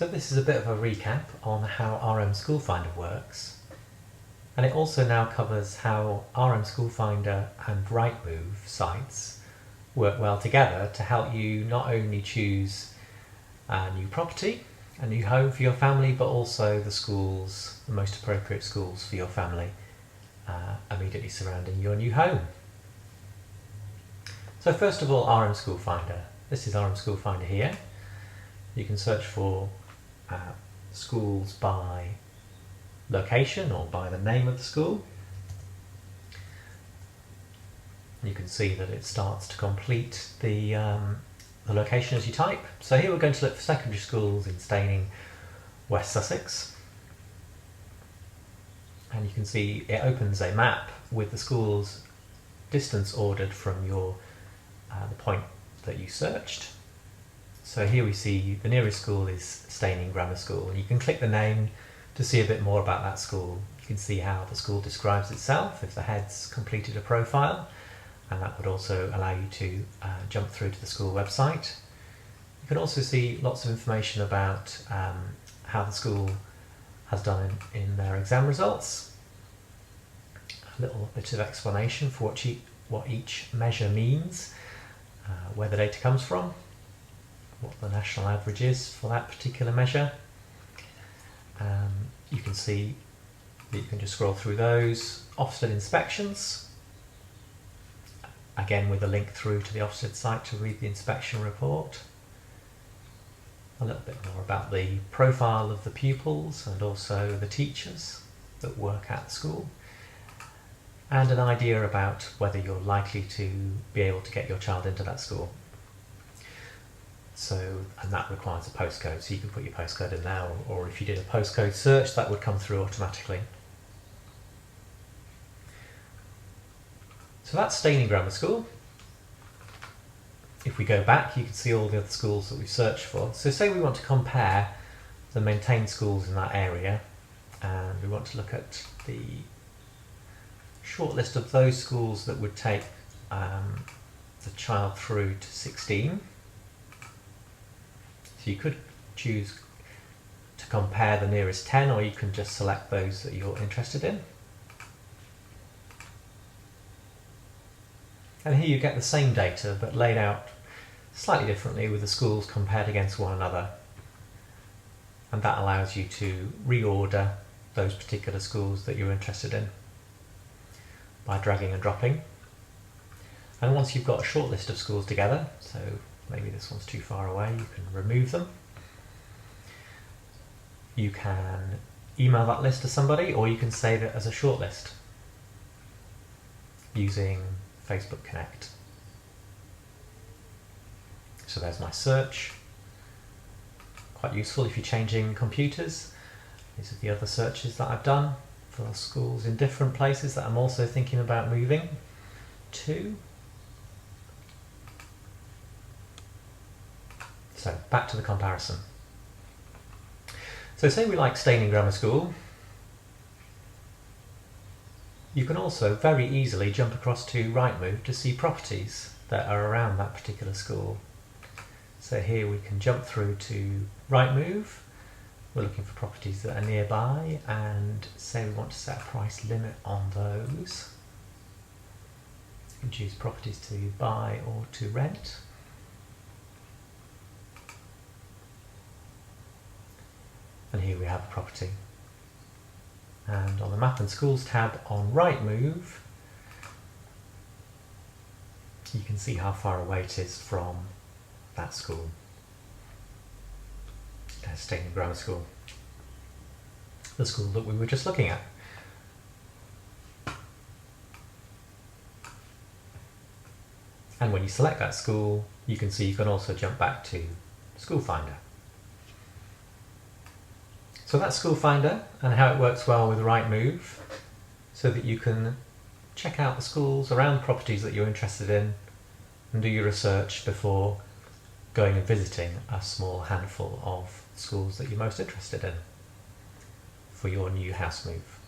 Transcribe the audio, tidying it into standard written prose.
So this is a bit of a recap on how RM School Finder works, and it also now covers how RM School Finder and Rightmove sites work well together to help you not only choose a new property, a new home for your family, but also the schools, the most appropriate schools for your family immediately surrounding your new home. So first of all, RM School Finder. This is RM School Finder here. You can search for schools by location or by the name of the school. You can see that it starts to complete the location as you type. So here we're going to look for secondary schools in Staining, West Sussex. And you can see it opens a map with the schools distance ordered from your the point that you searched. So here we see the nearest school is Staining Grammar School, and you can click the name to see a bit more about that school. You can see how the school describes itself, if the head's completed a profile, and that would also allow you to jump through to the school website. You can also see lots of information about how the school has done in their exam results, a little bit of explanation for what each measure means, where the data comes from, what the national average is for that particular measure. You can see that you can just scroll through those. Ofsted inspections, again with a link through to the Ofsted site to read the inspection report. A little bit more about the profile of the pupils and also the teachers that work at the school, and an idea about whether you're likely to be able to get your child into that school. So, and that requires a postcode, so you can put your postcode in now, or if you did a postcode search, that would come through automatically. So that's Staining Grammar School. If we go back, you can see all the other schools that we've searched for. So say we want to compare the maintained schools in that area, and we want to look at the shortlist of those schools that would take the child through to 16. So you could choose to compare the nearest 10, or you can just select those that you're interested in. And here you get the same data but laid out slightly differently with the schools compared against one another. And that allows you to reorder those particular schools that you're interested in by dragging and dropping. And once you've got a short list of schools together, so maybe this one's too far away, you can remove them. You can email that list to somebody, or you can save it as a shortlist using Facebook Connect. So there's my search. Quite useful if you're changing computers. These are the other searches that I've done for schools in different places that I'm also thinking about moving to. So back to the comparison. So say we like Staining Grammar School. You can also very easily jump across to Rightmove to see properties that are around that particular school. So here we can jump through to Rightmove. We're looking for properties that are nearby, and say we want to set a price limit on those. You can choose properties to buy or to rent. And here we have a property. And on the Map and Schools tab on Rightmove, you can see how far away it is from that school. Staining Grammar School, the school that we were just looking at. And when you select that school, you can see you can also jump back to School Finder. So that's School Finder and how it works well with Rightmove, so that you can check out the schools around properties that you're interested in and do your research before going and visiting a small handful of schools that you're most interested in for your new house move.